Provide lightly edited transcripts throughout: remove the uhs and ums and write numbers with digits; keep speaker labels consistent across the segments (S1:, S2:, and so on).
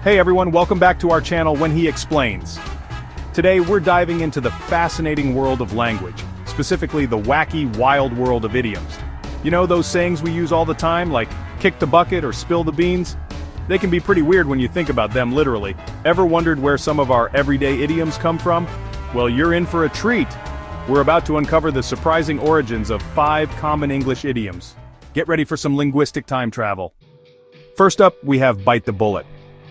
S1: Hey everyone, welcome back to our channel When He Explains. Today we're diving into the fascinating world of language, specifically the wacky, wild world of idioms. You know those sayings we use all the time, like kick the bucket or spill the beans? They can be pretty weird when you think about them literally. Ever wondered where some of our everyday idioms come from? Well, you're in for a treat. We're about to uncover the surprising origins of 5 common English idioms. Get ready for some linguistic time travel. First up, we have bite the bullet.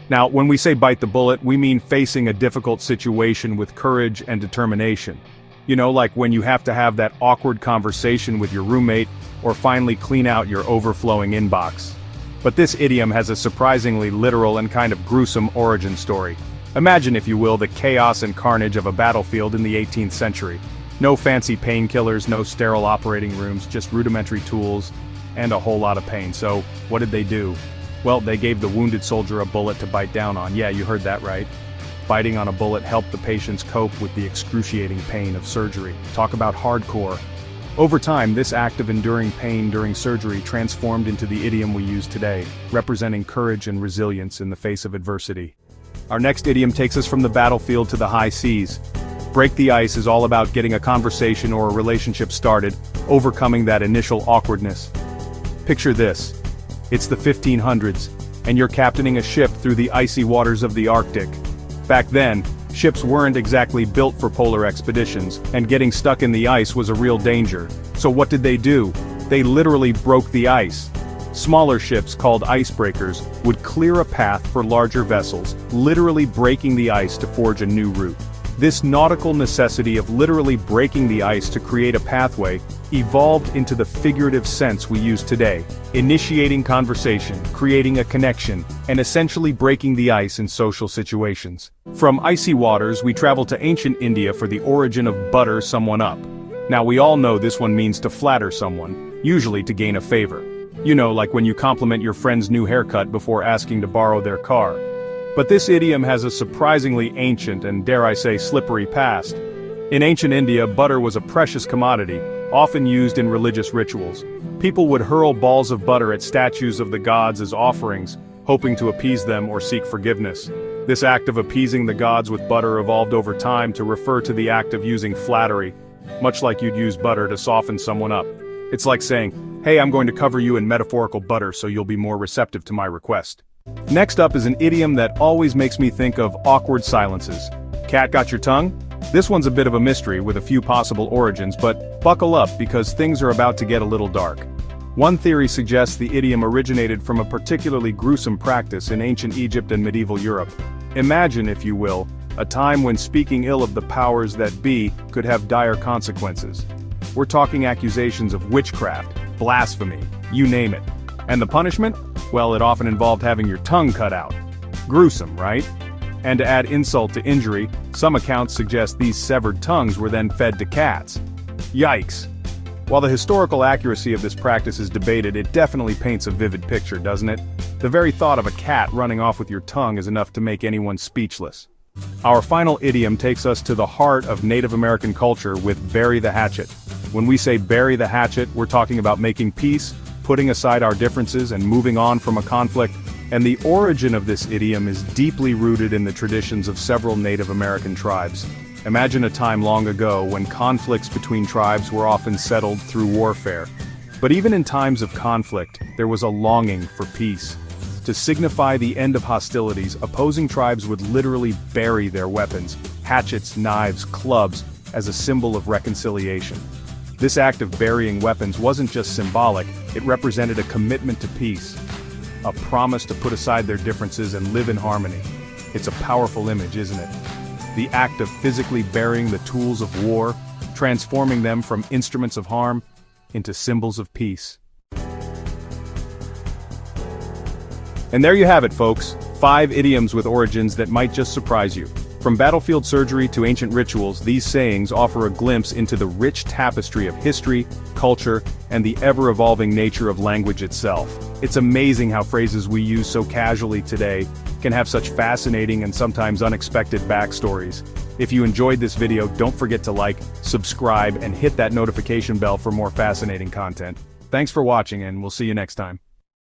S1: Now, when we say bite the bullet, we mean facing a difficult situation with courage and determination. You know, like when you have to have that awkward conversation with your roommate, or finally clean out your overflowing inbox. But this idiom has a surprisingly literal and kind of gruesome origin story. Imagine, if you will, the chaos and carnage of a battlefield in the 18th century. No fancy painkillers, no sterile operating rooms, just rudimentary tools, and a whole lot of pain. So, what did they do? Well, they gave the wounded soldier a bullet to bite down on. Yeah, you heard that right. Biting on a bullet helped the patients cope with the excruciating pain of surgery. Talk about hardcore. Over time, this act of enduring pain during surgery transformed into the idiom we use today, representing courage and resilience in the face of adversity. Our next idiom takes us from the battlefield to the high seas. Break the ice is all about getting a conversation or a relationship started, overcoming that initial awkwardness. Picture this. It's the 1500s, and you're captaining a ship through the icy waters of the Arctic. Back then, ships weren't exactly built for polar expeditions, and getting stuck in the ice was a real danger. So what did they do? They literally broke the ice. Smaller ships, called icebreakers, would clear a path for larger vessels, literally breaking the ice to forge a new route. This nautical necessity of literally breaking the ice to create a pathway evolved into the figurative sense we use today, initiating conversation, creating a connection, and essentially breaking the ice in social situations. From icy waters, we travel to ancient India for the origin of butter someone up. Now, we all know this one means to flatter someone, usually to gain a favor. You know, like when you compliment your friend's new haircut before asking to borrow their car. But this idiom has a surprisingly ancient and, dare I say, slippery past. In ancient India, butter was a precious commodity, often used in religious rituals. People would hurl balls of butter at statues of the gods as offerings, hoping to appease them or seek forgiveness. This act of appeasing the gods with butter evolved over time to refer to the act of using flattery, much like you'd use butter to soften someone up. It's like saying, hey, I'm going to cover you in metaphorical butter so you'll be more receptive to my request. Next up is an idiom that always makes me think of awkward silences. Cat got your tongue? This one's a bit of a mystery with a few possible origins, but buckle up because things are about to get a little dark. One theory suggests the idiom originated from a particularly gruesome practice in ancient Egypt and medieval Europe. Imagine, if you will, a time when speaking ill of the powers that be could have dire consequences. We're talking accusations of witchcraft, blasphemy, you name it. And the punishment? Well, it often involved having your tongue cut out. Gruesome, right? And to add insult to injury, some accounts suggest these severed tongues were then fed to cats. Yikes. While the historical accuracy of this practice is debated, it definitely paints a vivid picture, doesn't it? The very thought of a cat running off with your tongue is enough to make anyone speechless. Our final idiom takes us to the heart of Native American culture with bury the hatchet. When we say bury the hatchet, we're talking about making peace, putting aside our differences and moving on from a conflict, and the origin of this idiom is deeply rooted in the traditions of several Native American tribes. Imagine a time long ago when conflicts between tribes were often settled through warfare. But even in times of conflict, there was a longing for peace. To signify the end of hostilities, opposing tribes would literally bury their weapons, hatchets, knives, clubs, as a symbol of reconciliation. This act of burying weapons wasn't just symbolic, it represented a commitment to peace. A promise to put aside their differences and live in harmony. It's a powerful image, isn't it? The act of physically burying the tools of war, transforming them from instruments of harm into symbols of peace. And there you have it, folks. 5 idioms with origins that might just surprise you. From battlefield surgery to ancient rituals, these sayings offer a glimpse into the rich tapestry of history, culture, and the ever-evolving nature of language itself. It's amazing how phrases we use so casually today can have such fascinating and sometimes unexpected backstories. If you enjoyed this video, don't forget to like, subscribe, and hit that notification bell for more fascinating content. Thanks for watching, and we'll see you next time.